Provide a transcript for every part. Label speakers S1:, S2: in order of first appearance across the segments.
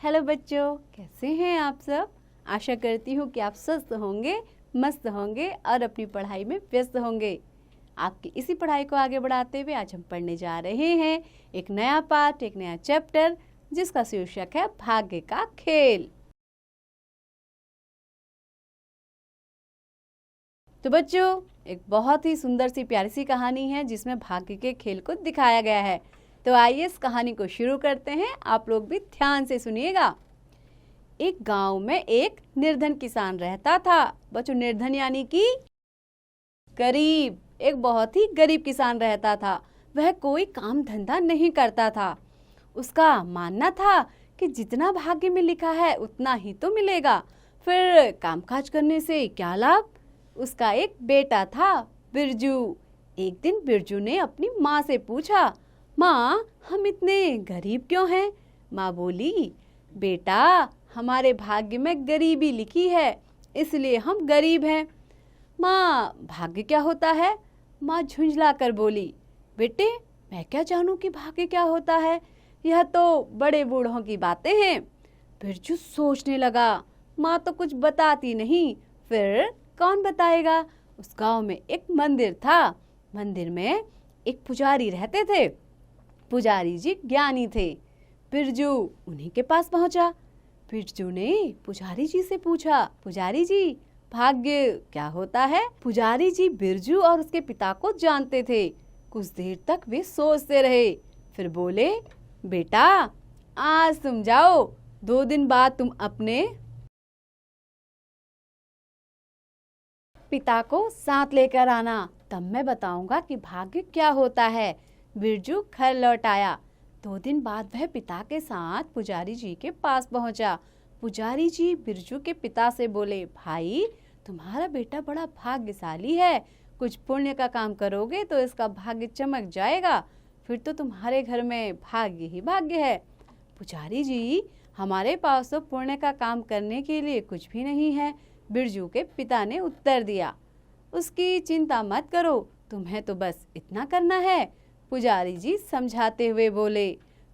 S1: Hello बच्चों, कैसे हैं आप सब। आशा करती हूँ कि आप स्वस्थ होंगे, मस्त होंगे और अपनी पढ़ाई में व्यस्त होंगे। आपकी इसी पढ़ाई को आगे बढ़ाते हुए आज हम पढ़ने जा रहे हैं एक नया पाठ, एक नया चैप्टर, जिसका शीर्षक है भाग्य का खेल। तो बच्चों, एक बहुत ही सुंदर सी प्यारी सी कहानी है जिसमें भाग्य के खेल को दिखाया गया है। तो आइए इस कहानी को शुरू करते हैं। आप लोग भी ध्यान से सुनिएगा। एक गांव में एक निर्धन किसान रहता था। बच्चों, निर्धन यानी कि गरीब। एक बहुत ही गरीब किसान रहता था। वह कोई काम धंधा नहीं करता था। उसका मानना था कि जितना भाग्य में लिखा है उतना ही तो मिलेगा, फिर कामकाज करने से क्या लाभ। उसका एक बेटा था, बिरजू। एक दिन बिरजू ने अपनी माँ से पूछा, माँ, हम इतने गरीब क्यों हैं। माँ बोली, बेटा, हमारे भाग्य में गरीबी लिखी है, इसलिए हम गरीब हैं। माँ, भाग्य क्या होता है। माँ झुंझला कर बोली, बेटे, मैं क्या जानूं कि भाग्य क्या होता है, यह तो बड़े बूढ़ों की बातें हैं। बिरजू सोचने लगा, माँ तो कुछ बताती नहीं, फिर कौन बताएगा। उस गांव में एक मंदिर था। मंदिर में एक पुजारी रहते थे। पुजारी जी ज्ञानी थे। बिरजू उन्हीं के पास पहुंचा। बिरजू ने पुजारी जी से पूछा, पुजारी जी, भाग्य क्या होता है। पुजारी जी बिरजू और उसके पिता को जानते थे। कुछ देर तक वे सोचते रहे, फिर बोले, बेटा, आज तुम जाओ, 2 दिन बाद तुम अपने पिता को साथ लेकर आना, तब मैं बताऊंगा कि भाग्य क्या होता है। बिरजू घर लौट आया। 2 दिन बाद वह पिता के साथ पुजारी जी के पास पहुंचा। पुजारी जी बिरजू के पिता से बोले, भाई, तुम्हारा बेटा बड़ा भाग्यशाली है। कुछ पुण्य का काम करोगे तो इसका भाग्य चमक जाएगा, फिर तो तुम्हारे घर में भाग्य ही भाग्य है। पुजारी जी, हमारे पास तो पुण्य का काम करने के लिए कुछ भी नहीं है। बिरजू के पिता ने उत्तर दिया, उसकी चिंता मत करो, तुम्हें तो बस इतना करना है। पुजारी जी समझाते हुए बोले,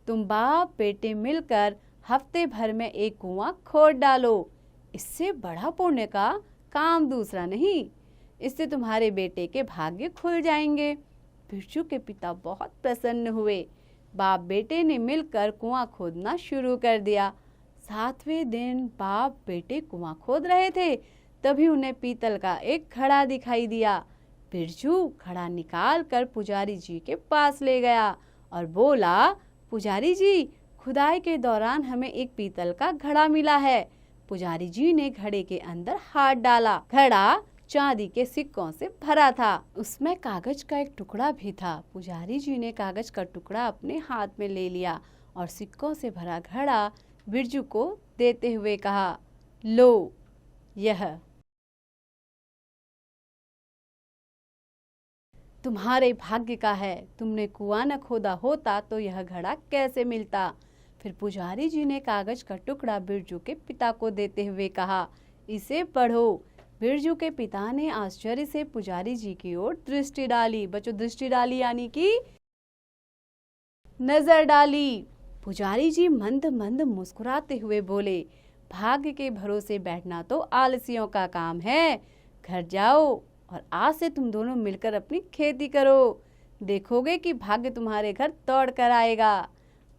S1: तुम बाप बेटे मिलकर हफ्ते भर में एक कुआं खोद डालो। इससे बड़ा पुण्य का काम दूसरा नहीं। इससे तुम्हारे बेटे के भाग्य खुल जाएंगे। बिरजू के पिता बहुत प्रसन्न हुए। बाप बेटे ने मिलकर कुआं खोदना शुरू कर दिया। 7वें दिन बाप बेटे कुआं खोद रहे थे, तभी उन्हें पीतल का एक घड़ा दिखाई दिया। बिरजू घड़ा निकाल कर पुजारी जी के पास ले गया और बोला, पुजारी जी, खुदाई के दौरान हमें एक पीतल का घड़ा मिला है। पुजारी जी ने घड़े के अंदर हाथ डाला। घड़ा चांदी के सिक्कों से भरा था। उसमें कागज का एक टुकड़ा भी था। पुजारी जी ने कागज का टुकड़ा अपने हाथ में ले लिया और सिक्कों से भरा घड़ा बिरजू को देते हुए कहा, लो, यह तुम्हारे भाग्य का है। तुमने कुआं न खोदा होता तो यह घड़ा कैसे मिलता। फिर पुजारी जी ने कागज का टुकड़ा बिरजू के पिता को देते हुए कहा, इसे पढ़ो। बिरजू के पिता ने आश्चर्य से पुजारी जी की ओर दृष्टि डाली। बच्चों, दृष्टि डाली यानी कि नजर डाली। पुजारी जी मंद मंद मुस्कुराते हुए बोले, भाग्य के भरोसे बैठना तो आलसियों का काम है। घर जाओ और आज से तुम दोनों मिलकर अपनी खेती करो। देखोगे कि भाग्य तुम्हारे घर दौड़ कर आएगा।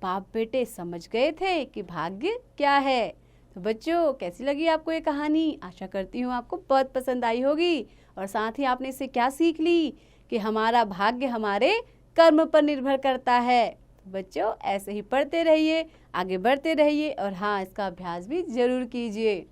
S1: बाप बेटे समझ गए थे कि भाग्य क्या है। तो बच्चों, कैसी लगी आपको ये कहानी। आशा करती हूँ आपको बहुत पसंद आई होगी। और साथ ही आपने इससे क्या सीख ली कि हमारा भाग्य हमारे कर्म पर निर्भर करता है। तो बच्चों, ऐसे ही पढ़ते रहिए, आगे बढ़ते रहिए और हाँ, इसका अभ्यास भी जरूर कीजिए।